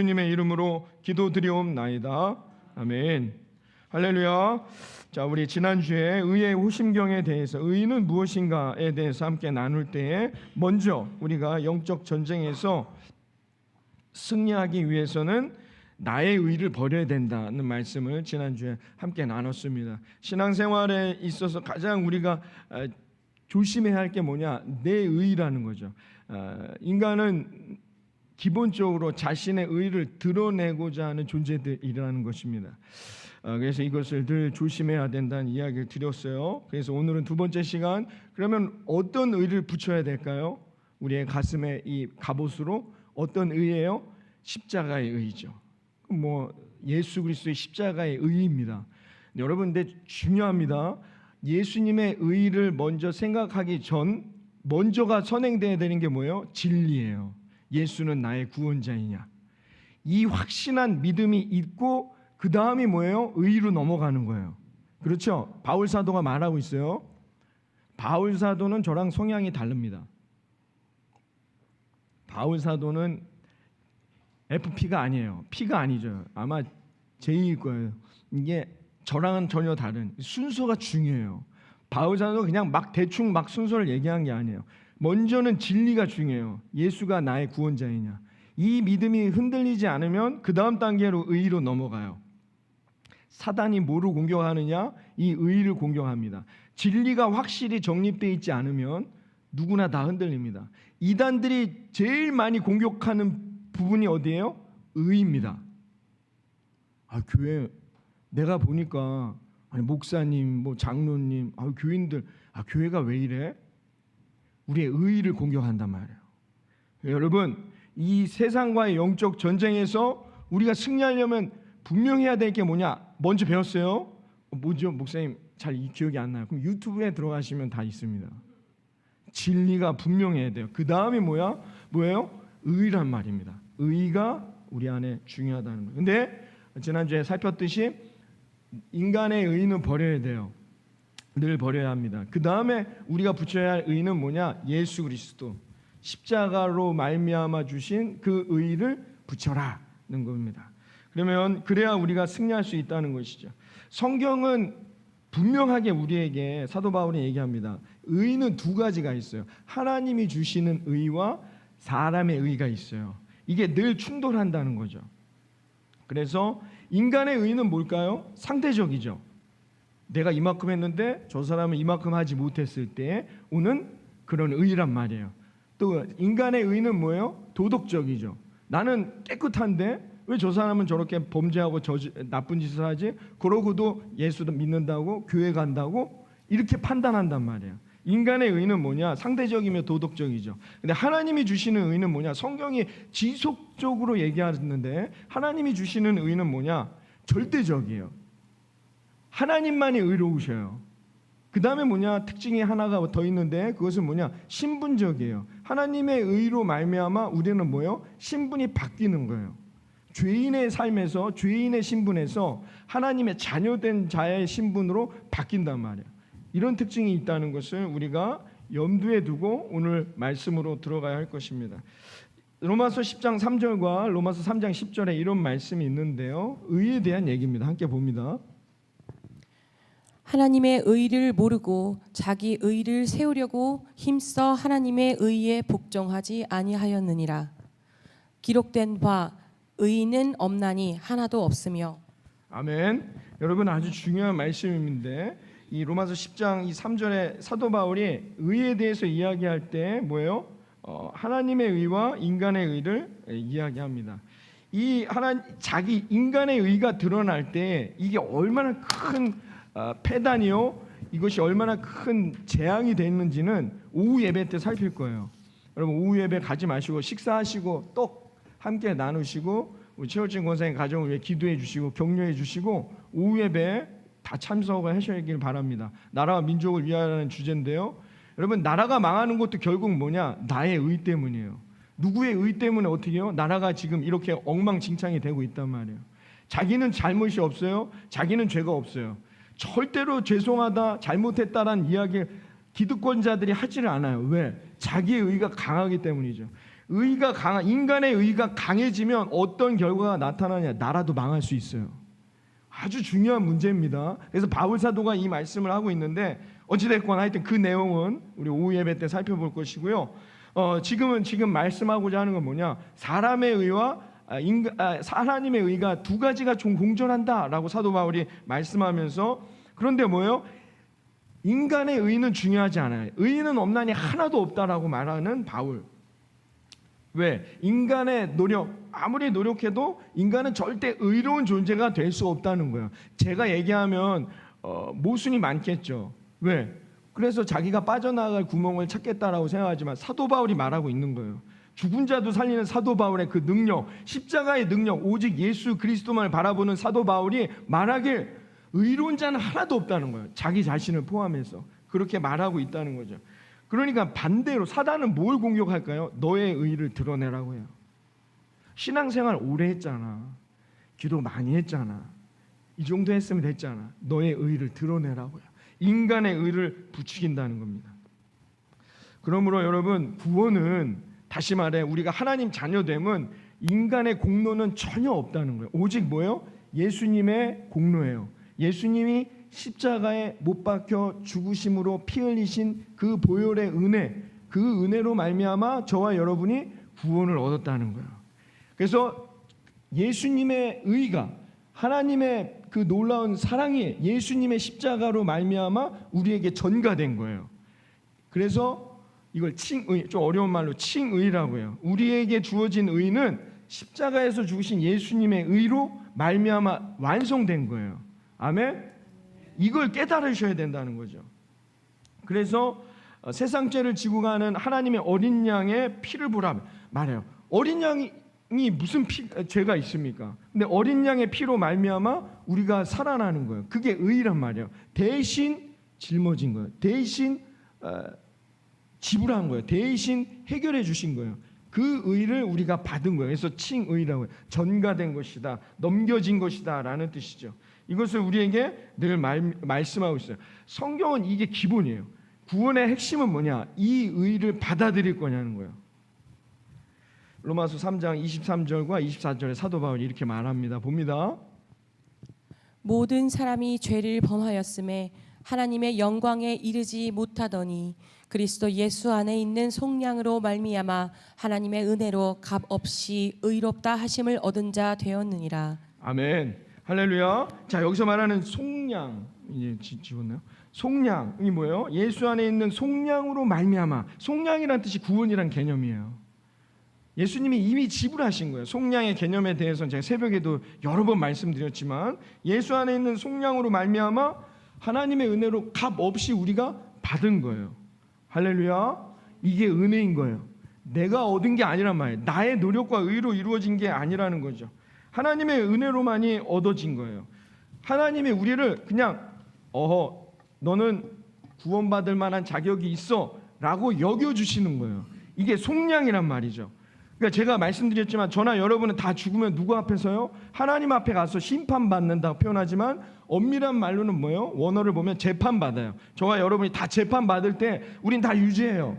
예수님의 이름으로 기도드리옵나이다. 아멘. 할렐루야. 자, 우리 지난주에 의의 호심경에 대해서, 의는 무엇인가에 대해서 함께 나눌 때에 먼저 우리가 영적 전쟁에서 승리하기 위해서는 나의 의를 버려야 된다는 말씀을 지난주에 함께 나눴습니다. 신앙생활에 있어서 가장 우리가 조심해야 할 게 뭐냐? 내 의라는 거죠. 인간은 기본적으로 자신의 의를 드러내고자 하는 존재들이라는 것입니다. 그래서 이것을 늘 조심해야 된다는 이야기를 드렸어요. 그래서 오늘은 두 번째 시간, 그러면 어떤 의를 붙여야 될까요? 우리의 가슴에 이 갑옷으로 어떤 의예요? 십자가의 의죠. 예수 그리스도의 십자가의 의입니다. 여러분, 근데 중요합니다. 예수님의 의를 먼저 생각하기 전 먼저가 선행돼야 되는 게 뭐예요? 진리예요. 예수는 나의 구원자이냐, 이 확신한 믿음이 있고 그 다음이 뭐예요? 의로 넘어가는 거예요. 그렇죠? 바울 사도가 말하고 있어요. 바울 사도는 저랑 성향이 다릅니다. 바울 사도는 FP가 아니에요. P가 아니죠. 아마 J일 거예요. 이게 저랑은 전혀 다른, 순서가 중요해요. 바울 사도는 그냥 막 대충 막 순서를 얘기한 게 아니에요. 먼저는 진리가 중요해요. 예수가 나의 구원자이냐, 이 믿음이 흔들리지 않으면 그 다음 단계로 의로 넘어가요. 사단이 뭐를 공격하느냐? 이 의를 공격합니다. 진리가 확실히 정립되어 있지 않으면 누구나 다 흔들립니다. 이단들이 제일 많이 공격하는 부분이 어디예요? 의입니다. 교회 내가 보니까 목사님, 장로님, 교인들, 교회가 왜 이래? 우리의 의의를 공격한단 말이에요. 여러분, 이 세상과의 영적 전쟁에서 우리가 승리하려면 분명해야 될 게 뭐냐? 먼저 배웠어요? 뭐죠? 목사님 잘 기억이 안 나요. 그럼 유튜브에 들어가시면 다 있습니다. 진리가 분명해야 돼요. 그 다음이 뭐예요? 의란 말입니다. 의가 우리 안에 중요하다는 거예요. 근데 지난주에 살폈듯이 인간의 의는 버려야 돼요. 늘 버려야 합니다. 그 다음에 우리가 붙여야 할 의는 뭐냐? 예수 그리스도 십자가로 말미암아 주신 그 의를 붙여라는 겁니다. 그러면 그래야 우리가 승리할 수 있다는 것이죠. 성경은 분명하게 우리에게 사도 바울이 얘기합니다. 의는 두 가지가 있어요. 하나님이 주시는 의와 사람의 의가 있어요. 이게 늘 충돌한다는 거죠. 그래서 인간의 의는 뭘까요? 상대적이죠. 내가 이만큼 했는데 저 사람은 이만큼 하지 못했을 때 오는 그런 의란 말이에요. 또 인간의 의는 뭐예요? 도덕적이죠. 나는 깨끗한데 왜 저 사람은 저렇게 범죄하고 나쁜 짓을 하지? 그러고도 예수도 믿는다고, 교회 간다고 이렇게 판단한단 말이에요. 인간의 의는 뭐냐? 상대적이며 도덕적이죠. 근데 하나님이 주시는 의는 뭐냐? 성경이 지속적으로 얘기하는데 하나님이 주시는 의는 뭐냐? 절대적이에요. 하나님만이 의로우셔요. 그 다음에 뭐냐? 특징이 하나가 더 있는데 그것은 뭐냐? 신분적이에요. 하나님의 의로 말미암아 우리는 뭐예요? 신분이 바뀌는 거예요. 죄인의 삶에서, 죄인의 신분에서 하나님의 자녀된 자의 신분으로 바뀐단 말이에요. 이런 특징이 있다는 것을 우리가 염두에 두고 오늘 말씀으로 들어가야 할 것입니다. 로마서 10장 3절과 로마서 3장 10절에 이런 말씀이 있는데요, 의에 대한 얘기입니다. 함께 봅니다. 하나님의 의를 모르고 자기 의를 세우려고 힘써 하나님의 의에 복종하지 아니하였느니라. 기록된 바 의인은 없나니 하나도 없으며. 아멘. 여러분, 아주 중요한 말씀인데 이 로마서 10장 이 3절에 사도 바울이 의에 대해서 이야기할 때 뭐예요? 하나님의 의와 인간의 의를 이야기합니다. 이 자기 인간의 의가 드러날 때 이게 얼마나 큰 패단이요, 이것이 얼마나 큰 재앙이 됐는지는 오후 예배 때 살필 거예요. 여러분, 오후 예배 가지 마시고 식사하시고 떡 함께 나누시고 우리 최월진 권사님 가정을 위해 기도해 주시고 격려해 주시고 오후 예배 다 참석을 하셔야길 바랍니다. 나라와 민족을 위하라는 주제인데요, 여러분, 나라가 망하는 것도 결국 뭐냐? 나의 의 때문이에요. 누구의 의 때문에 어떻게 해요? 나라가 지금 이렇게 엉망진창이 되고 있단 말이에요. 자기는 잘못이 없어요. 자기는 죄가 없어요. 절대로 죄송하다, 잘못했다라는 이야기를 기득권자들이 하지를 않아요. 왜? 자기의 의가 강하기 때문이죠. 인간의 의가 강해지면 어떤 결과가 나타나냐? 나라도 망할 수 있어요. 아주 중요한 문제입니다. 그래서 바울 사도가 이 말씀을 하고 있는데 어찌됐건 하여튼 그 내용은 우리 오후 예배 때 살펴볼 것이고요. 지금 말씀하고자 하는 건 뭐냐? 사람의 의와 하나님의 의가 두 가지가 좀 공존한다라고 사도 바울이 말씀하면서, 그런데 뭐예요? 인간의 의는 중요하지 않아요. 의는 없나니 하나도 없다라고 말하는 바울. 왜? 인간의 노력, 아무리 노력해도 인간은 절대 의로운 존재가 될 수 없다는 거예요. 제가 얘기하면 모순이 많겠죠. 왜? 그래서 자기가 빠져나갈 구멍을 찾겠다라고 생각하지만 사도 바울이 말하고 있는 거예요. 죽은 자도 살리는 사도 바울의 그 능력, 십자가의 능력, 오직 예수 그리스도만을 바라보는 사도 바울이 말하길 의로운 자는 하나도 없다는 거예요. 자기 자신을 포함해서 그렇게 말하고 있다는 거죠. 그러니까 반대로 사단은 뭘 공격할까요? 너의 의를 드러내라고 해요. 신앙생활 오래 했잖아. 기도 많이 했잖아. 이 정도 했으면 됐잖아. 너의 의를 드러내라고요. 인간의 의를 부추긴다는 겁니다. 그러므로 여러분, 구원은 다시 말해 우리가 하나님 자녀됨은 인간의 공로는 전혀 없다는 거예요. 오직 뭐예요? 예수님의 공로예요. 예수님이 십자가에 못 박혀 죽으심으로 피 흘리신 그 보혈의 은혜, 그 은혜로 말미암아 저와 여러분이 구원을 얻었다는 거예요. 그래서 예수님의 의가, 하나님의 그 놀라운 사랑이 예수님의 십자가로 말미암아 우리에게 전가된 거예요. 그래서 이걸 칭의, 좀 어려운 말로 칭의라고 해요. 우리에게 주어진 의는 십자가에서 죽으신 예수님의 의로 말미암아 완성된 거예요. 아멘. 이걸 깨달으셔야 된다는 거죠. 그래서 세상 죄를 지고 가는 하나님의 어린 양의 피를 보라 말해요. 어린 양이 무슨 죄가 있습니까? 근데 어린 양의 피로 말미암아 우리가 살아나는 거예요. 그게 의란 말이에요. 대신 짊어진 거예요. 대신 지불한 거예요. 대신 해결해 주신 거예요. 그 의를 우리가 받은 거예요. 그래서 칭의라고 해요. 전가된 것이다, 넘겨진 것이다 라는 뜻이죠. 이것을 우리에게 늘 말씀하고 있어요. 성경은 이게 기본이에요. 구원의 핵심은 뭐냐? 이 의를 받아들일 거냐는 거예요. 로마서 3장 23절과 24절에 사도 바울이 이렇게 말합니다. 봅니다. 모든 사람이 죄를 범하였음에 하나님의 영광에 이르지 못하더니 그리스도 예수 안에 있는 속량으로 말미암아 하나님의 은혜로 값 없이 의롭다 하심을 얻은 자 되었느니라. 아멘. 할렐루야. 자, 여기서 말하는 속량, 이제 지웠나요? 속량이 뭐예요? 예수 안에 있는 속량으로 말미암아. 속량이란 뜻이 구원이란 개념이에요. 예수님이 이미 지불하신 거예요. 속량의 개념에 대해서는 제가 새벽에도 여러 번 말씀드렸지만 예수 안에 있는 속량으로 말미암아 하나님의 은혜로 값 없이 우리가 받은 거예요. 할렐루야. 이게 은혜인 거예요. 내가 얻은 게 아니란 말이에요. 나의 노력과 의로 이루어진 게 아니라는 거죠. 하나님의 은혜로만이 얻어진 거예요. 하나님이 우리를 그냥 너는 구원받을 만한 자격이 있어 라고 여겨주시는 거예요. 이게 속량이란 말이죠. 그러니까 제가 말씀드렸지만 저나 여러분은 다 죽으면 누구 앞에서요? 하나님 앞에 가서 심판받는다고 표현하지만 엄밀한 말로는 뭐예요? 원어를 보면 재판받아요. 저와 여러분이 다 재판받을 때 우린 다 유죄예요.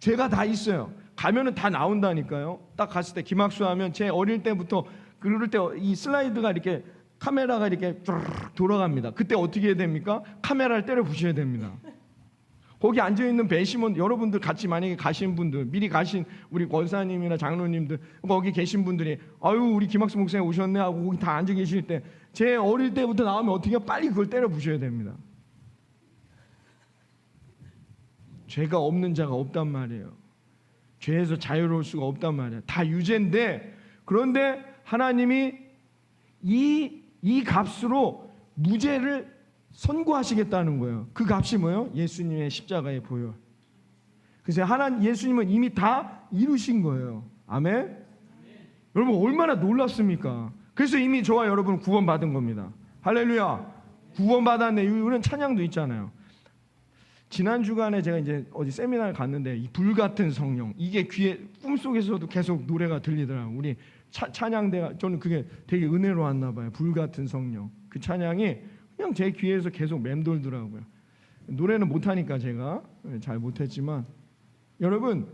죄가 다 있어요. 가면은 다 나온다니까요. 딱 갔을 때 김학수 하면 제 어릴 때부터 그럴 때 이 슬라이드가 이렇게 카메라가 이렇게 돌아갑니다. 그때 어떻게 해야 됩니까? 카메라를 때려 부셔야 됩니다. 거기 앉아있는 배심원 여러분들 같이 만약에 가신 분들, 미리 가신 우리 권사님이나 장로님들, 거기 계신 분들이 아유 우리 김학수 목사님 오셨네 하고 거기 다 앉아 계실 때 제 어릴 때부터 나오면 어떻게 해요? 빨리 그걸 때려 부셔야 됩니다. 죄가 없는 자가 없단 말이에요. 죄에서 자유로울 수가 없단 말이에요. 다 유죄인데, 그런데 하나님이 이 값으로 무죄를 선고하시겠다는 거예요. 그 값이 뭐예요? 예수님의 십자가의 보혈. 그래서 예수님은 이미 다 이루신 거예요. 아멘? 여러분 얼마나 놀랍습니까? 그래서 이미 저와 여러분은 구원받은 겁니다. 할렐루야. 구원받았네. 우리는 찬양도 있잖아요. 지난 주간에 제가 이제 어디 세미나를 갔는데 이 불같은 성령, 이게 귀에 꿈속에서도 계속 노래가 들리더라고요. 우리 찬양대가, 저는 그게 되게 은혜로웠나 봐요. 불같은 성령. 그 찬양이 그냥 제 귀에서 계속 맴돌더라고요. 노래는 못하니까 제가 잘 못했지만, 여러분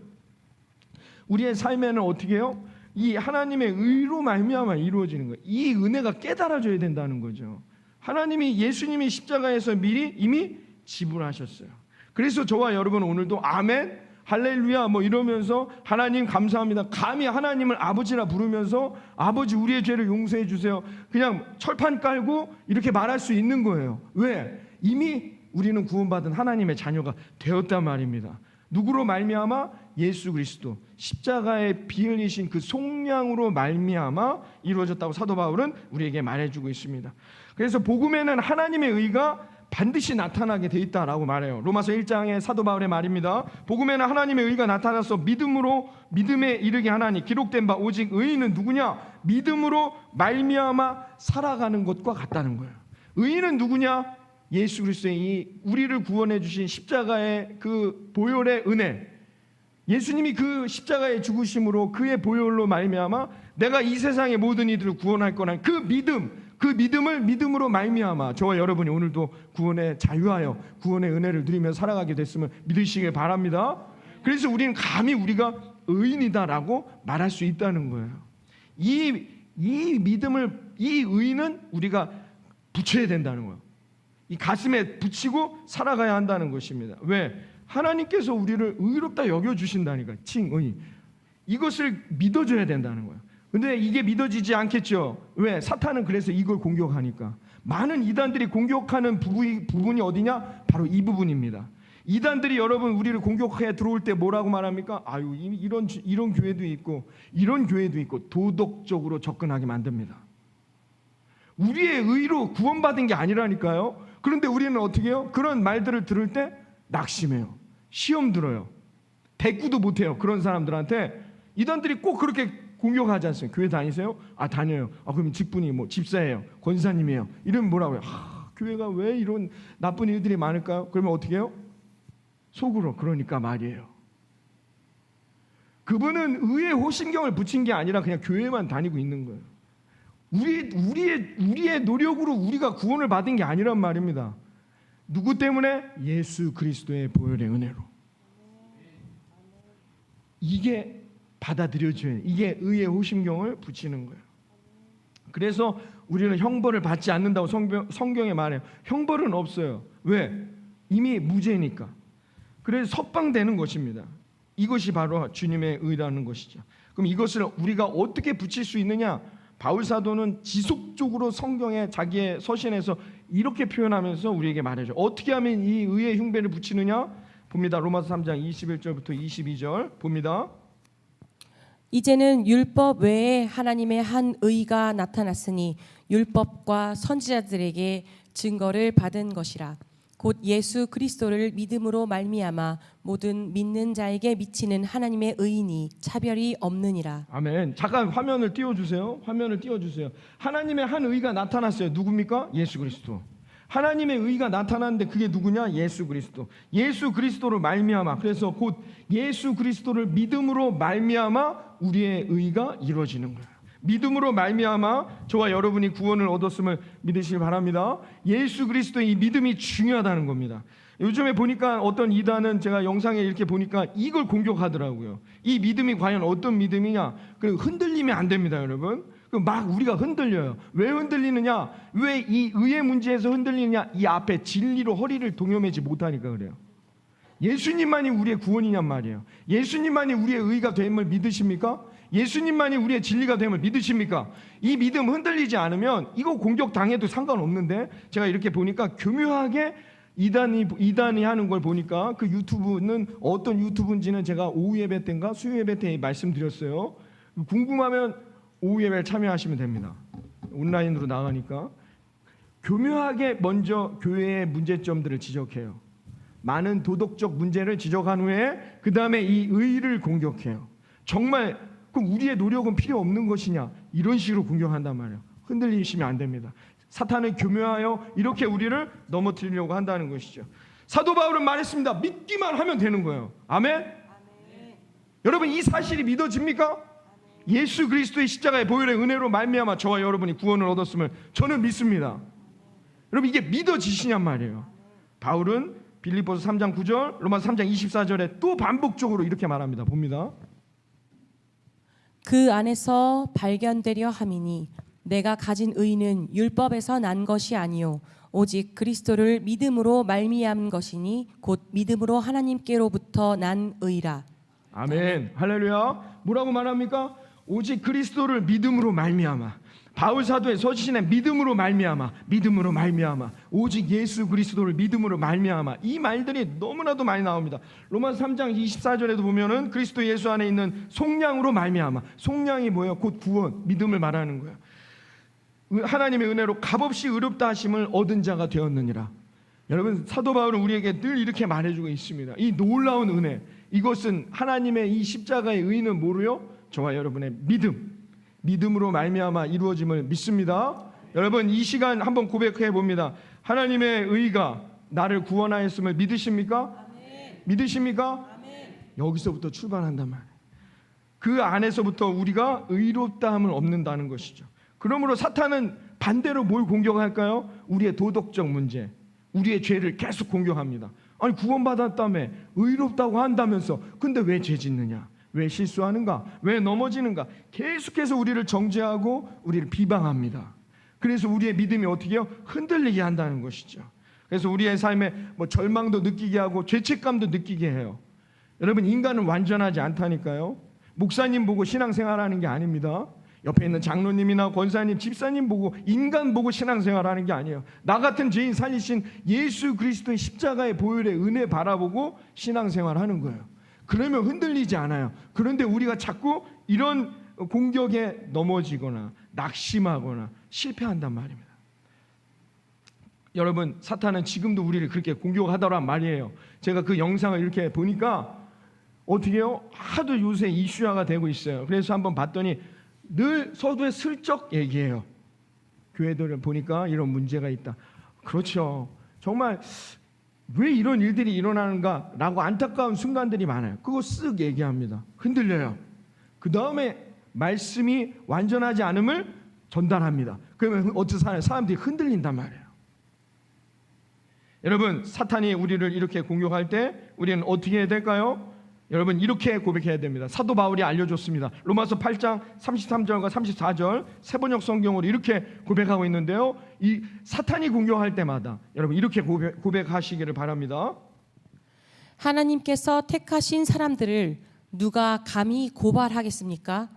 우리의 삶에는 어떻게 해요? 이 하나님의 의로 말미암아 이루어지는 거예요. 이 은혜가 깨달아져야 된다는 거죠. 하나님이 예수님이 십자가에서 미리 이미 지불하셨어요. 그래서 저와 여러분 오늘도 아멘 할렐루야 뭐 이러면서 하나님 감사합니다. 감히 하나님을 아버지라 부르면서 아버지 우리의 죄를 용서해 주세요. 그냥 철판 깔고 이렇게 말할 수 있는 거예요. 왜? 이미 우리는 구원받은 하나님의 자녀가 되었단 말입니다. 누구로 말미암아? 예수 그리스도 십자가에 피 흘리신 그 속량으로 말미암아 이루어졌다고 사도 바울은 우리에게 말해주고 있습니다. 그래서 복음에는 하나님의 의가 반드시 나타나게 돼 있다라고 말해요. 로마서 1장의 사도 바울의 말입니다. 복음에는 하나님의 의가 나타나서 믿음에 이르게 하나니 기록된 바 오직 의인은 누구냐? 믿음으로 말미암아 살아가는 것과 같다는 거예요. 의인은 누구냐? 예수 그리스도의 이 우리를 구원해 주신 십자가의 그 보혈의 은혜, 예수님이 그 십자가의 죽으심으로 그의 보혈로 말미암아 내가 이 세상의 모든 이들을 구원할 거라는 그 믿음을 믿음으로 말미암아 저와 여러분이 오늘도 구원에 자유하여 구원의 은혜를 누리며 살아가게 됐음을 믿으시길 바랍니다. 그래서 우리는 감히 우리가 의인이다라고 말할 수 있다는 거예요. 이 믿음을, 이 의인은 우리가 붙여야 된다는 거예요. 이 가슴에 붙이고 살아가야 한다는 것입니다. 왜? 하나님께서 우리를 의롭다 여겨주신다니까. 칭의. 이것을 믿어줘야 된다는 거예요. 근데 이게 믿어지지 않겠죠. 왜? 사탄은 그래서 이걸 공격하니까. 많은 이단들이 공격하는 부분이 어디냐? 바로 이 부분입니다. 이단들이 여러분 우리를 공격해 들어올 때 뭐라고 말합니까? 아유 이런 교회도 있고 이런 교회도 있고 도덕적으로 접근하게 만듭니다. 우리의 의로 구원받은 게 아니라니까요. 그런데 우리는 어떻게 해요? 그런 말들을 들을 때 낙심해요. 시험 들어요. 대꾸도 못해요. 그런 사람들한테. 이단들이 꼭 그렇게 공격하지 않습니까? 교회 다니세요? 아 다녀요. 아 그럼 직분이 뭐 집사예요, 권사님이에요. 이러면 뭐라고요? 교회가 왜 이런 나쁜 일들이 많을까요? 그러면 어떻게 해요? 속으로 그러니까 말이에요. 그분은 의의 호신경을 붙인 게 아니라 그냥 교회만 다니고 있는 거예요. 우리의 노력으로 우리가 구원을 받은 게 아니란 말입니다. 누구 때문에? 예수 그리스도의 보혈의 은혜로. 이게 받아들여져야, 이게 의의 호심경을 붙이는 거예요. 그래서 우리는 형벌을 받지 않는다고 성경에 말해요. 형벌은 없어요. 왜? 이미 무죄니까. 그래서 석방되는 것입니다. 이것이 바로 주님의 의라는 것이죠. 그럼 이것을 우리가 어떻게 붙일 수 있느냐? 바울 사도는 지속적으로 성경에 자기의 서신에서 이렇게 표현하면서 우리에게 말해줘. 어떻게 하면 이 의의 흉배를 붙이느냐? 봅니다. 로마서 3장 21절부터 22절 봅니다. 이제는 율법 외에 하나님의 한 의가 나타났으니 율법과 선지자들에게 증거를 받은 것이라. 곧 예수 그리스도를 믿음으로 말미암아 모든 믿는 자에게 미치는 하나님의 의인이 차별이 없느니라. 아멘. 잠깐 화면을 띄워주세요. 하나님의 한 의가 나타났어요. 누굽니까? 예수 그리스도. 하나님의 의가 나타났는데 그게 누구냐? 예수 그리스도. 예수 그리스도를 말미암아. 그래서 곧 예수 그리스도를 믿음으로 말미암아 우리의 의가 이루어지는 거예요. 믿음으로 말미암아 저와 여러분이 구원을 얻었음을 믿으시기 바랍니다. 예수 그리스도의 이 믿음이 중요하다는 겁니다. 요즘에 보니까 어떤 이단은 제가 영상에 이렇게 보니까 이걸 공격하더라고요. 이 믿음이 과연 어떤 믿음이냐? 그리고 흔들리면 안 됩니다, 여러분. 막 우리가 흔들려요. 왜 흔들리느냐? 왜 이 의의 문제에서 흔들리느냐? 이 앞에 진리로 허리를 동여매지 못하니까 그래요. 예수님만이 우리의 구원이냔 말이에요. 예수님만이 우리의 의가 됨을 믿으십니까? 예수님만이 우리의 진리가 됨을 믿으십니까? 이 믿음 흔들리지 않으면 이거 공격당해도 상관없는데, 제가 이렇게 보니까 교묘하게 이단이 하는 걸 보니까 그 유튜브는 어떤 유튜브인지는 제가 오후 예배 때인가 수요 예배 때 말씀드렸어요. 궁금하면 오후 예배에 참여하시면 됩니다. 온라인으로 나가니까. 교묘하게 먼저 교회의 문제점들을 지적해요. 많은 도덕적 문제를 지적한 후에 그 다음에 이 의를 공격해요. 정말 그럼 우리의 노력은 필요 없는 것이냐? 이런 식으로 공격한단 말이에요. 흔들리시면 안 됩니다. 사탄은 교묘하여 이렇게 우리를 넘어뜨리려고 한다는 것이죠. 사도 바울은 말했습니다. 믿기만 하면 되는 거예요. 아멘? 아멘. 여러분 이 사실이 믿어집니까? 아멘. 예수 그리스도의 십자가의 보혈의 은혜로 말미암아 저와 여러분이 구원을 얻었음을 저는 믿습니다. 아멘. 여러분 이게 믿어지시냔 말이에요. 아멘. 바울은 빌립보서 3장 9절, 로마서 3장 24절에 또 반복적으로 이렇게 말합니다. 봅니다. 그 안에서 발견되려 함이니 내가 가진 의는 율법에서 난 것이 아니요 오직 그리스도를 믿음으로 말미암은 것이니 곧 믿음으로 하나님께로부터 난 의라. 아멘. 할렐루야. 뭐라고 말합니까? 오직 그리스도를 믿음으로 말미암아. 바울 사도의 서신에 믿음으로 말미암아, 믿음으로 말미암아, 오직 예수 그리스도를 믿음으로 말미암아, 이 말들이 너무나도 많이 나옵니다. 로마서 3장 24절에도 보면은 그리스도 예수 안에 있는 속량으로 말미암아. 속량이 뭐예요? 곧 구원, 믿음을 말하는 거예요. 하나님의 은혜로 값없이 의롭다 하심을 얻은 자가 되었느니라. 여러분, 사도 바울은 우리에게 늘 이렇게 말해주고 있습니다. 이 놀라운 은혜, 이것은 하나님의 이 십자가의 의는 뭐로요? 저와 여러분의 믿음으로 말미암아 이루어짐을 믿습니다. 여러분, 이 시간 한번 고백해 봅니다. 하나님의 의가 나를 구원하였음을 믿으십니까? 아멘. 믿으십니까? 아멘. 여기서부터 출발한단 말이에요. 그 안에서부터 우리가 의롭다함을 얻는다는 것이죠. 그러므로 사탄은 반대로 뭘 공격할까요? 우리의 도덕적 문제, 우리의 죄를 계속 공격합니다. 아니, 구원받았다며, 의롭다고 한다면서, 근데 왜 죄 짓느냐? 왜 실수하는가? 왜 넘어지는가? 계속해서 우리를 정죄하고 우리를 비방합니다. 그래서 우리의 믿음이 어떻게 해요? 흔들리게 한다는 것이죠. 그래서 우리의 삶에 절망도 느끼게 하고 죄책감도 느끼게 해요. 여러분, 인간은 완전하지 않다니까요. 목사님 보고 신앙생활하는 게 아닙니다. 옆에 있는 장로님이나 권사님, 집사님 보고, 인간 보고 신앙생활하는 게 아니에요. 나 같은 죄인 살리신 예수 그리스도의 십자가의 보혈의 은혜 바라보고 신앙생활하는 거예요. 그러면 흔들리지 않아요. 그런데 우리가 자꾸 이런 공격에 넘어지거나 낙심하거나 실패한단 말입니다. 여러분, 사탄은 지금도 우리를 그렇게 공격하더란 말이에요. 제가 그 영상을 이렇게 보니까 어떻게 해요? 하도 요새 이슈화가 되고 있어요. 그래서 한번 봤더니 늘 서두에 슬쩍 얘기해요. 교회들을 보니까 이런 문제가 있다. 그렇죠. 정말 왜 이런 일들이 일어나는가라고 안타까운 순간들이 많아요. 그거 쓱 얘기합니다. 흔들려요. 그 다음에 말씀이 완전하지 않음을 전달합니다. 그러면 어떻게 사나요? 사람들이 흔들린단 말이에요. 여러분, 사탄이 우리를 이렇게 공격할 때 우리는 어떻게 해야 될까요? 여러분, 이렇게 고백해야 됩니다. 사도 바울이 알려줬습니다. 로마서 8장 33절과 34절 세번역 성경으로 이렇게 고백하고 있는데요, 이 사탄이 공격할 때마다 여러분 이렇게 고백하시기를 바랍니다. 하나님께서 택하신 사람들을 누가 감히 고발하겠습니까?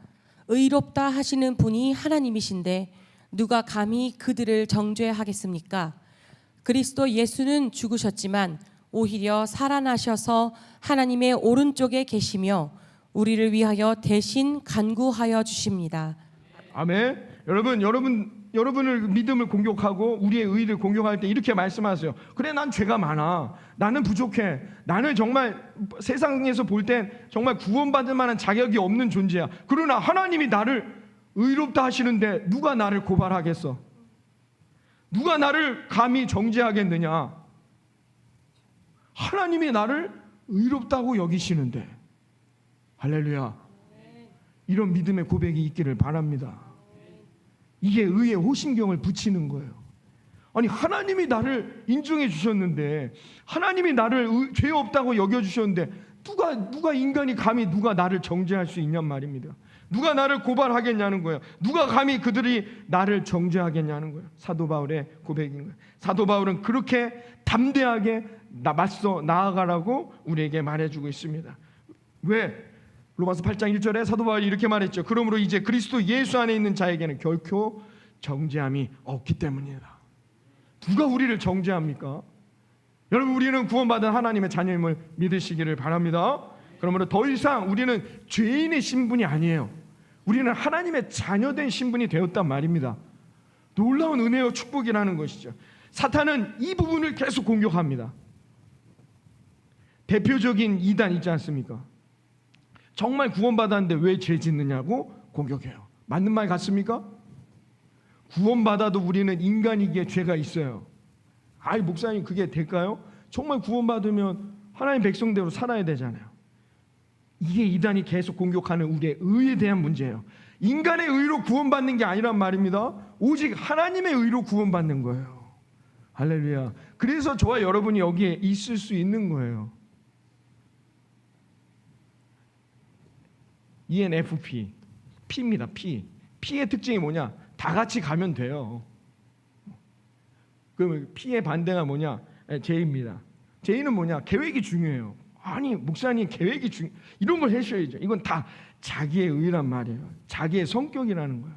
의롭다 하시는 분이 하나님이신데 누가 감히 그들을 정죄하겠습니까? 그리스도 예수는 죽으셨지만 오히려 살아나셔서 하나님의 오른쪽에 계시며 우리를 위하여 대신 간구하여 주십니다. 아멘. 여러분을 믿음을 공격하고 우리의 의를 공격할 때 이렇게 말씀하세요. 그래, 난 죄가 많아. 나는 부족해. 나는 정말 세상에서 볼 땐 정말 구원받을 만한 자격이 없는 존재야. 그러나 하나님이 나를 의롭다 하시는데 누가 나를 고발하겠어? 누가 나를 감히 정죄하겠느냐? 하나님이 나를 의롭다고 여기시는데. 할렐루야. 이런 믿음의 고백이 있기를 바랍니다. 이게 의의 호심경을 붙이는 거예요. 아니, 하나님이 나를 인정해 주셨는데, 하나님이 나를 죄 없다고 여겨주셨는데 누가 인간이 감히 누가 나를 정죄할 수 있냔 말입니다. 누가 나를 고발하겠냐는 거예요. 누가 감히 그들이 나를 정죄하겠냐는 거예요. 사도 바울의 고백인 거예요. 사도 바울은 그렇게 담대하게 맞서 나아가라고 우리에게 말해주고 있습니다. 왜? 로마서 8장 1절에 사도 바울이 이렇게 말했죠. 그러므로 이제 그리스도 예수 안에 있는 자에게는 결코 정죄함이 없기 때문이다. 누가 우리를 정죄합니까? 여러분, 우리는 구원받은 하나님의 자녀임을 믿으시기를 바랍니다. 그러므로 더 이상 우리는 죄인의 신분이 아니에요. 우리는 하나님의 자녀된 신분이 되었단 말입니다. 놀라운 은혜와 축복이라는 것이죠. 사탄은 이 부분을 계속 공격합니다. 대표적인 이단 있지 않습니까? 정말 구원받았는데 왜 죄 짓느냐고 공격해요. 맞는 말 같습니까? 구원받아도 우리는 인간이기에 죄가 있어요. 아이, 목사님, 그게 될까요? 정말 구원받으면 하나님 백성대로 살아야 되잖아요. 이게 이단이 계속 공격하는 우리의 의에 대한 문제예요. 인간의 의로 구원받는 게 아니란 말입니다. 오직 하나님의 의로 구원받는 거예요. 할렐루야. 그래서 저와 여러분이 여기에 있을 수 있는 거예요. ENFP, 피입니다. 피의 특징이 뭐냐? 다 같이 가면 돼요. 그럼 피의 반대가 뭐냐? J입니다. J는 뭐냐? 계획이 중요해요. 아니 목사님 계획이 이런 걸 하셔야죠. 이건 다 자기의 의란 말이에요. 자기의 성격이라는 거예요.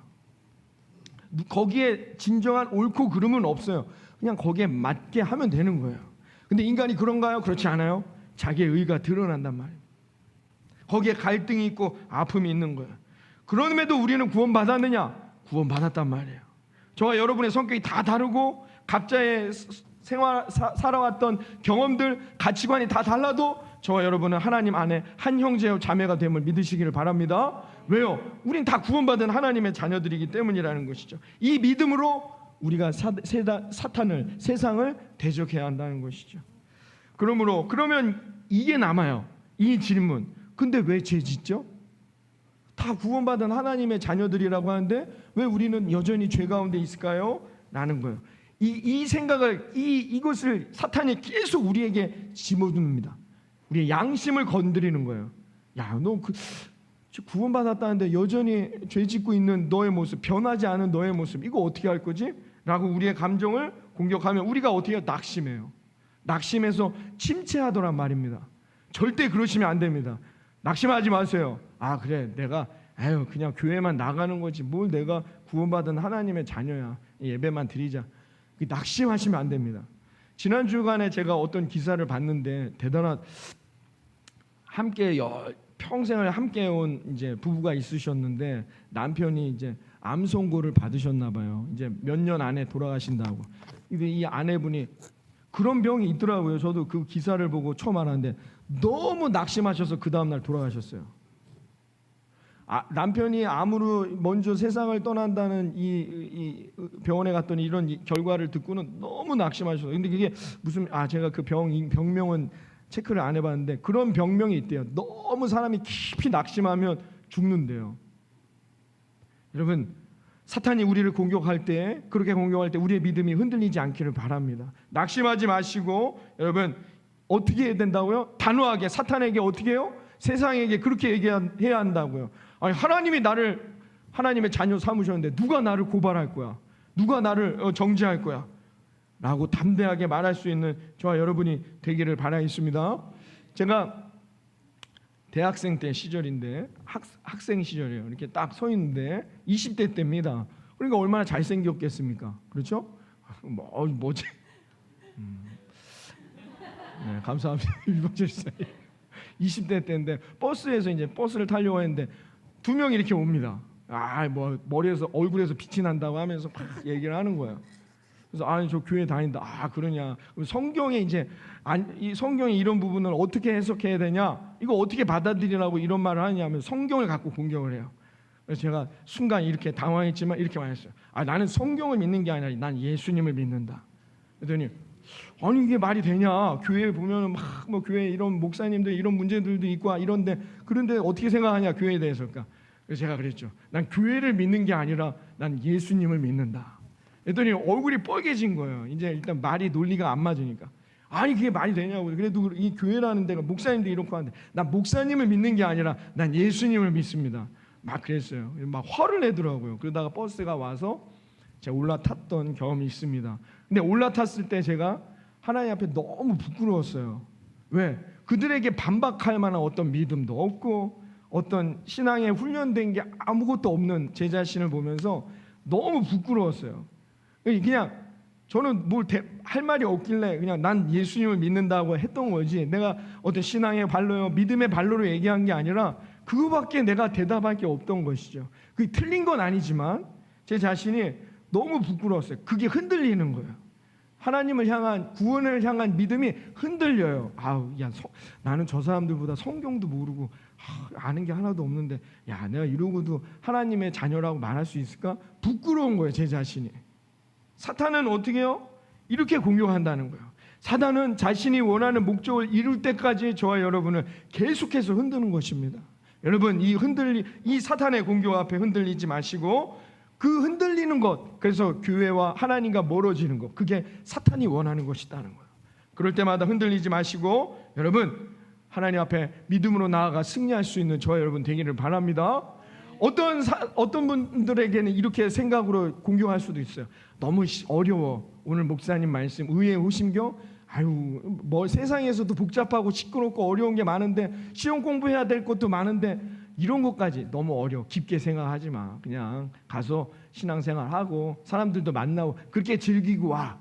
거기에 진정한 옳고 그름은 없어요. 그냥 거기에 맞게 하면 되는 거예요. 근데 인간이 그런가요? 그렇지 않아요. 자기의 의가 드러난단 말이에요. 거기에 갈등이 있고 아픔이 있는 거예요. 그럼에도 우리는 구원받았느냐? 구원받았단 말이에요. 저와 여러분의 성격이 다 다르고 각자의 살아왔던 경험들, 가치관이 다 달라도 저와 여러분은 하나님 안에 한 형제요 자매가 됨을 믿으시기를 바랍니다. 왜요? 우린 다 구원받은 하나님의 자녀들이기 때문이라는 것이죠. 이 믿음으로 우리가 사탄을, 세상을 대적해야 한다는 것이죠. 그러면 이게 남아요. 이 질문. 근데 왜 죄 짓죠? 다 구원받은 하나님의 자녀들이라고 하는데 왜 우리는 여전히 죄 가운데 있을까요? 라는 거예요. 이 생각을 이것을 사탄이 계속 우리에게 집어듭니다. 우리의 양심을 건드리는 거예요. 야, 너 구원받았다는데 여전히 죄 짓고 있는 너의 모습, 변하지 않은 너의 모습, 이거 어떻게 할 거지? 라고 우리의 감정을 공격하면 우리가 어떻게 해요? 낙심해요. 낙심해서 침체하더란 말입니다. 절대 그러시면 안 됩니다. 낙심하지 마세요. 아 그래 내가 그냥 교회만 나가는 거지 뭘 내가 구원받은 하나님의 자녀야. 예배만 드리자. 낙심하시면 안 됩니다. 지난 주간에 제가 어떤 기사를 봤는데 대단한 함께 평생을 함께 온 이제 부부가 있으셨는데 남편이 이제 암 선고를 받으셨나 봐요. 이제 몇 년 안에 돌아가신다고. 근데 이 아내분이 그런 병이 있더라고요. 저도 그 기사를 보고 처음 알았는데 너무 낙심하셔서 그 다음 날 돌아가셨어요. 남편이 암으로 먼저 세상을 떠난다는 이 병원에 갔더니 이런 결과를 듣고는 너무 낙심하셨어요. 근데 그게 무슨 제가 그 병명은 체크를 안 해봤는데 그런 병명이 있대요. 너무 사람이 깊이 낙심하면 죽는데요. 여러분 사탄이 우리를 공격할 때 그렇게 공격할 때 우리의 믿음이 흔들리지 않기를 바랍니다. 낙심하지 마시고 여러분 어떻게 해야 된다고요? 단호하게 사탄에게 어떻게 해요? 세상에게 그렇게 얘기해야 한다고요. 아니 하나님이 나를 하나님의 자녀 삼으셨는데 누가 나를 고발할 거야? 누가 나를 정죄할 거야? 라고 담대하게 말할 수 있는 저와 여러분이 되기를 바라겠습니다. 제가 대학생 때 시절인데 학생 시절이에요. 이렇게 딱 서 있는데 20대 때입니다. 그러니까 얼마나 잘생겼겠습니까? 그렇죠? 뭐지? 네, 감사합니다. 20대 때인데 버스에서 이제 버스를 타려고 했는데 두 명이 이렇게 옵니다. 머리에서 얼굴에서 빛이 난다고 하면서 막 얘기를 하는 거예요. 그래서 저 교회 다닌다. 그러냐? 성경에 이제 이 성경의 이런 부분을 어떻게 해석해야 되냐? 이거 어떻게 받아들이라고 이런 말을 하냐면 성경을 갖고 공격을 해요. 그래서 제가 순간 이렇게 당황했지만 이렇게 말했어요. 나는 성경을 믿는 게 아니라 난 예수님을 믿는다. 그랬더니 이게 말이 되냐? 교회에 보면 막 교회 이런 목사님들 이런 문제들도 있고 이런데 그런데 어떻게 생각하냐 교회에 대해서? 그래서 제가 그랬죠. 난 교회를 믿는 게 아니라 난 예수님을 믿는다. 그랬더니 얼굴이 뻘개진 거예요. 이제 일단 말이 논리가 안 맞으니까. 그게 말이 되냐고. 그래도 이 교회라는 데가 목사님들이 이렇게 하는데 난 목사님을 믿는 게 아니라 난 예수님을 믿습니다. 막 그랬어요. 막 화를 내더라고요. 그러다가 버스가 와서 제가 올라탔던 경험이 있습니다. 근데 올라탔을 때 제가 하나님 앞에 너무 부끄러웠어요. 왜? 그들에게 반박할 만한 어떤 믿음도 없고 어떤 신앙에 훈련된 게 아무것도 없는 제 자신을 보면서 너무 부끄러웠어요. 그냥 저는 할 말이 없길래 그냥 난 예수님을 믿는다고 했던 거지 내가 어떤 신앙의 발로요 믿음의 발로로 얘기한 게 아니라 그거밖에 내가 대답할 게 없던 것이죠. 그게 틀린 건 아니지만 제 자신이 너무 부끄러웠어요. 그게 흔들리는 거예요. 하나님을 향한 구원을 향한 믿음이 흔들려요. 나는 저 사람들보다 성경도 모르고 아는 게 하나도 없는데 내가 이러고도 하나님의 자녀라고 말할 수 있을까? 부끄러운 거예요. 제 자신이. 사탄은 어떻게 해요? 이렇게 공격한다는 거예요. 사탄은 자신이 원하는 목적을 이룰 때까지 저와 여러분을 계속해서 흔드는 것입니다. 여러분 이 사탄의 공격 앞에 흔들리지 마시고 그 흔들리는 것, 그래서 교회와 하나님과 멀어지는 것, 그게 사탄이 원하는 것이라는 거예요. 그럴 때마다 흔들리지 마시고 여러분 하나님 앞에 믿음으로 나아가 승리할 수 있는 저와 여러분 되기를 바랍니다. 어떤 분들에게는 이렇게 생각으로 공경할 수도 있어요. 너무 어려워. 오늘 목사님 말씀 의의 호심경, 아유 뭐 세상에서도 복잡하고 시끄럽고 어려운 게 많은데 시험 공부해야 될 것도 많은데 이런 것까지 너무 어려워. 깊게 생각하지 마. 그냥 가서 신앙생활하고 사람들도 만나고 그렇게 즐기고 와.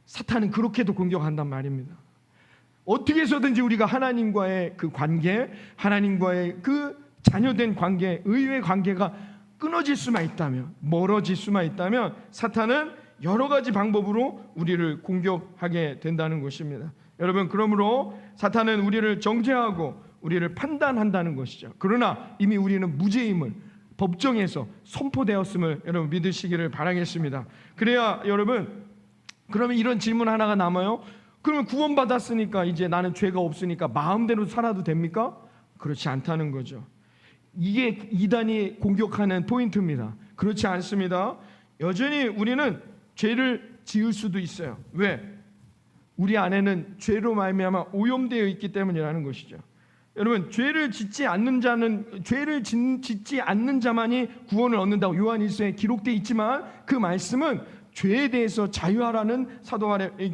사탄은 그렇게도 공격한단 말입니다. 어떻게 해서든지 우리가 하나님과의 그 관계, 하나님과의 그 자녀된 관계, 의의 관계가 끊어질 수만 있다면, 멀어질 수만 있다면 사탄은 여러 가지 방법으로 우리를 공격하게 된다는 것입니다. 여러분, 그러므로 사탄은 우리를 정죄하고 우리를 판단한다는 것이죠. 그러나 이미 우리는 무죄임을 법정에서 선포되었음을 여러분 믿으시기를 바라겠습니다. 그래야 여러분, 그러면 이런 질문 하나가 남아요. 그러면 구원받았으니까 이제 나는 죄가 없으니까 마음대로 살아도 됩니까? 그렇지 않다는 거죠. 이게 이단이 공격하는 포인트입니다. 그렇지 않습니다. 여전히 우리는 죄를 지을 수도 있어요. 왜? 우리 안에는 죄로 말미암아 오염되어 있기 때문이라는 것이죠. 여러분, 죄를 짓지 않는 자만이 구원을 얻는다고 요한 1서에 기록되어 있지만 그 말씀은 죄에 대해서 자유하라는 사도 바울의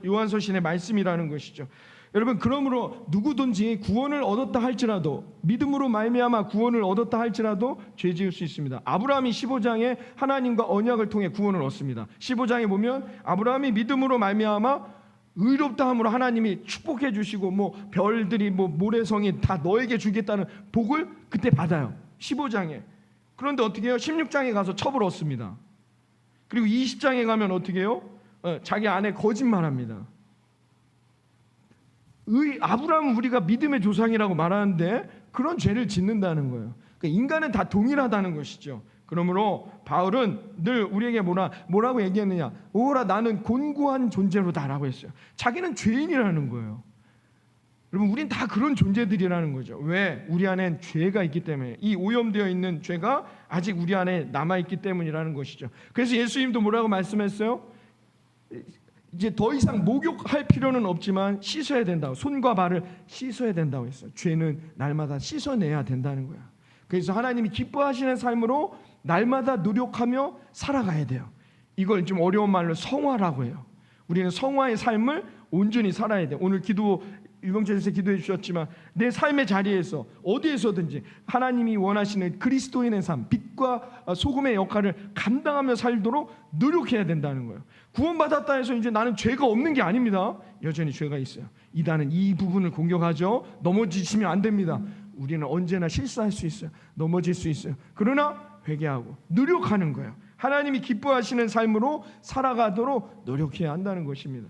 요한서신의 말씀이라는 것이죠. 여러분, 그러므로 누구든지 구원을 얻었다 할지라도, 믿음으로 말미암아 구원을 얻었다 할지라도 죄 지을 수 있습니다. 아브라함이 15장에 하나님과 언약을 통해 구원을 얻습니다. 15장에 보면 아브라함이 믿음으로 말미암아 의롭다 함으로 하나님이 축복해 주시고 뭐 별들이 뭐 모래성이 다 너에게 주겠다는 복을 그때 받아요. 15장에. 그런데 어떻게 해요? 16장에 가서 첩을 얻습니다. 그리고 20장에 가면 어떻게 해요? 자기 아내 거짓말합니다. 아브라함은 우리가 믿음의 조상이라고 말하는데 그런 죄를 짓는다는 거예요. 그러니까 인간은 다 동일하다는 것이죠. 그러므로 바울은 늘 우리에게 뭐라고 얘기했느냐? 오라 나는 곤고한 존재로다라고 했어요. 자기는 죄인이라는 거예요. 여러분, 우린 다 그런 존재들이라는 거죠. 왜? 우리 안엔 죄가 있기 때문에, 이 오염되어 있는 죄가 아직 우리 안에 남아있기 때문이라는 것이죠. 그래서 예수님도 뭐라고 말씀했어요? 이제 더 이상 목욕할 필요는 없지만 씻어야 된다고, 손과 발을 씻어야 된다고 했어요. 죄는 날마다 씻어내야 된다는 거야. 그래서 하나님이 기뻐하시는 삶으로 날마다 노력하며 살아가야 돼요. 이걸 좀 어려운 말로 성화라고 해요. 우리는 성화의 삶을 온전히 살아야 돼요. 오늘 유병철 선생 기도해 주셨지만 내 삶의 자리에서 어디에서든지 하나님이 원하시는 그리스도인의 삶, 빛과 소금의 역할을 감당하며 살도록 노력해야 된다는 거예요. 구원받았다 해서 이제 나는 죄가 없는 게 아닙니다. 여전히 죄가 있어요. 이단은 이 부분을 공격하죠. 넘어지시면 안 됩니다. 우리는 언제나 실수할 수 있어요. 넘어질 수 있어요. 그러나 회개하고 노력하는 거예요. 하나님이 기뻐하시는 삶으로 살아가도록 노력해야 한다는 것입니다.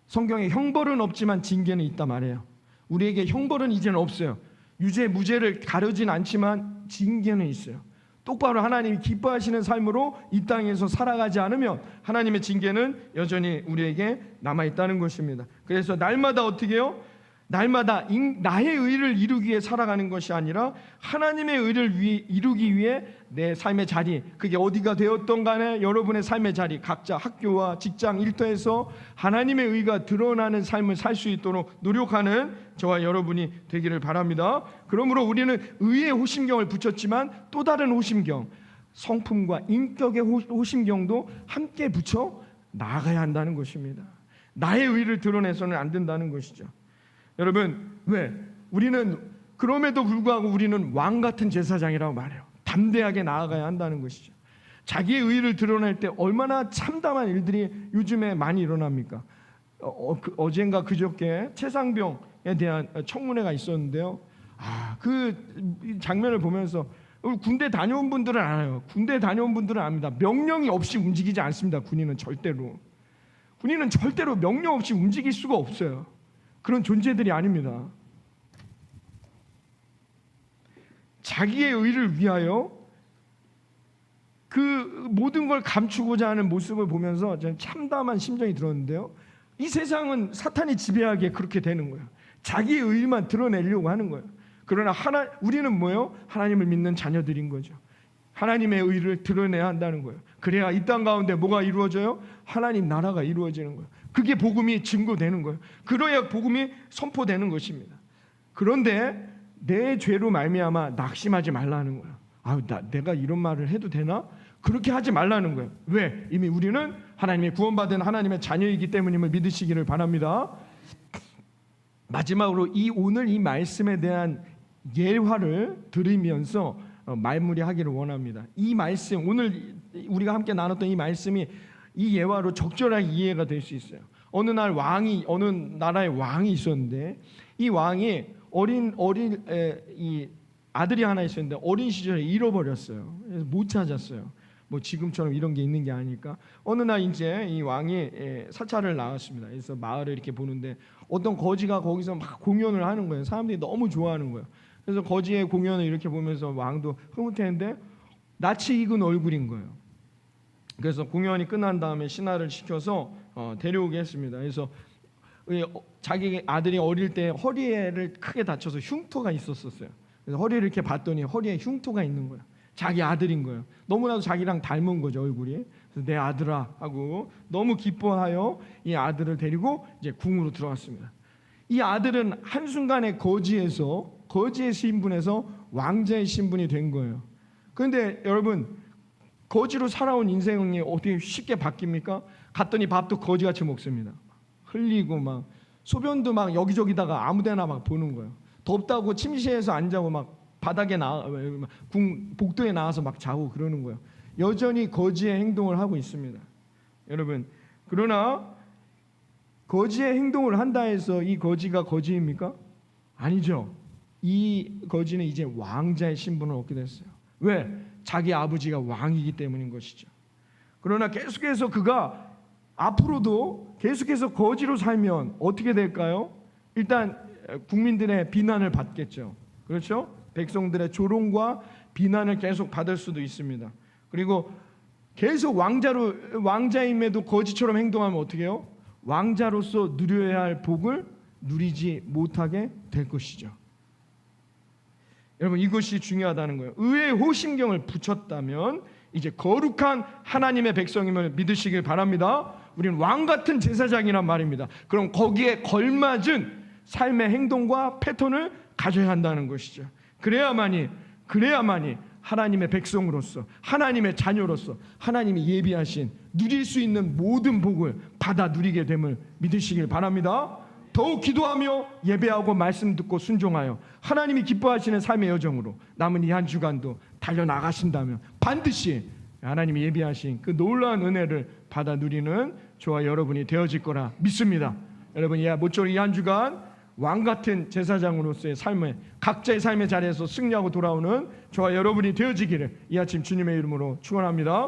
성경에 형벌은 없지만 징계는 있다 말해요. 우리에게 형벌은 이제는 없어요. 유죄 무죄를 가르진 않지만 징계는 있어요. 똑바로 하나님이 기뻐하시는 삶으로 이 땅에서 살아가지 않으면 하나님의 징계는 여전히 우리에게 남아있다는 것입니다. 그래서 날마다 어떻게 해요? 날마다 나의 의를 이루기 위해 살아가는 것이 아니라 하나님의 의를 이루기 위해 내 삶의 자리, 그게 어디가 되었던 간에 여러분의 삶의 자리, 각자 학교와 직장, 일터에서 하나님의 의가 드러나는 삶을 살 수 있도록 노력하는 저와 여러분이 되기를 바랍니다. 그러므로 우리는 의의 호심경을 붙였지만 또 다른 호심경, 성품과 인격의 호심경도 함께 붙여 나아가야 한다는 것입니다. 나의 의를 드러내서는 안 된다는 것이죠. 여러분, 왜? 우리는 그럼에도 불구하고 우리는 왕 같은 제사장이라고 말해요. 담대하게 나아가야 한다는 것이죠. 자기의 의를 드러낼 때 얼마나 참담한 일들이 요즘에 많이 일어납니까? 어젠가 그저께 최상병에 대한 청문회가 있었는데요. 그 장면을 보면서 군대 다녀온 분들은 알아요. 군대 다녀온 분들은 압니다. 명령이 없이 움직이지 않습니다. 군인은 절대로 명령 없이 움직일 수가 없어요. 그런 존재들이 아닙니다. 자기의 의를 위하여 그 모든 걸 감추고자 하는 모습을 보면서 저는 참담한 심정이 들었는데요. 이 세상은 사탄이 지배하기에 그렇게 되는 거예요. 자기의 의만 드러내려고 하는 거예요. 그러나 우리는 뭐예요? 하나님을 믿는 자녀들인 거죠. 하나님의 의를 드러내야 한다는 거예요. 그래야 이 땅 가운데 뭐가 이루어져요? 하나님 나라가 이루어지는 거예요. 그게 복음이 증거되는 거예요. 그래야 복음이 선포되는 것입니다. 그런데 내 죄로 말미암아 낙심하지 말라는 거야. 내가 이런 말을 해도 되나? 그렇게 하지 말라는 거예요. 왜? 이미 우리는 하나님의 구원받은 하나님의 자녀이기 때문임을 믿으시기를 바랍니다. 마지막으로 오늘 이 말씀에 대한 예화를 들으면서 마무리하기를 원합니다. 이 말씀, 오늘 우리가 함께 나눴던 이 말씀이 이 예화로 적절하게 이해가 될 수 있어요. 어느 나라의 왕이 있었는데, 이 왕이 이 아들이 하나 있었는데 어린 시절에 잃어버렸어요. 그래서 못 찾았어요. 뭐 지금처럼 이런 게 있는 게 아니니까. 어느 날 이제 이 왕이 사찰을 나왔습니다. 그래서 마을을 이렇게 보는데 어떤 거지가 거기서 막 공연을 하는 거예요. 사람들이 너무 좋아하는 거예요. 그래서 거지의 공연을 이렇게 보면서 왕도 흐뭇했는데 낯이 익은 얼굴인 거예요. 그래서 공연이 끝난 다음에 신하를 시켜서 데려오게 했습니다. 그래서 자기 아들이 어릴 때 허리를 크게 다쳐서 흉터가 있었어요. 그래서 허리를 이렇게 봤더니 허리에 흉터가 있는 거예요. 자기 아들인 거예요. 너무나도 자기랑 닮은 거죠, 얼굴이. 그래서 내 아들아 하고 너무 기뻐하여 이 아들을 데리고 이제 궁으로 들어갔습니다. 이 아들은 한순간에 거지에서 거지의 신분에서 왕자의 신분이 된 거예요. 그런데 여러분, 거지로 살아온 인생이 어떻게 쉽게 바뀝니까? 갔더니 밥도 거지같이 먹습니다. 흘리고 막 소변도 막 여기저기다가 아무데나 막 보는 거예요. 덥다고 침실에서 안 자고 막 바닥에 복도에 나와서 막 자고 그러는 거예요. 여전히 거지의 행동을 하고 있습니다. 여러분, 그러나 거지의 행동을 한다 해서 이 거지가 거지입니까? 아니죠. 이 거지는 이제 왕자의 신분을 얻게 됐어요. 왜? 자기 아버지가 왕이기 때문인 것이죠. 그러나 계속해서 그가 앞으로도 계속해서 거지로 살면 어떻게 될까요? 일단 국민들의 비난을 받겠죠. 그렇죠? 백성들의 조롱과 비난을 계속 받을 수도 있습니다. 그리고 계속 왕자임에도 거지처럼 행동하면 어떻게 해요? 왕자로서 누려야 할 복을 누리지 못하게 될 것이죠. 여러분, 이것이 중요하다는 거예요. 의의 호심경을 붙였다면 이제 거룩한 하나님의 백성임을 믿으시길 바랍니다. 우리는 왕 같은 제사장이란 말입니다. 그럼 거기에 걸맞은 삶의 행동과 패턴을 가져야 한다는 것이죠. 그래야만이 하나님의 백성으로서, 하나님의 자녀로서 하나님이 예비하신 누릴 수 있는 모든 복을 받아 누리게 됨을 믿으시길 바랍니다. 더욱 기도하며 예배하고 말씀 듣고 순종하여 하나님이 기뻐하시는 삶의 여정으로 남은 이 한 주간도 달려나가신다면 반드시 하나님이 예비하신 그 놀라운 은혜를 받아 누리는 저와 여러분이 되어질 거라 믿습니다. 여러분, 모쪼록 이 한 주간 왕같은 제사장으로서의 삶을 각자의 삶의 자리에서 승리하고 돌아오는 저와 여러분이 되어지기를 이 아침 주님의 이름으로 축원합니다.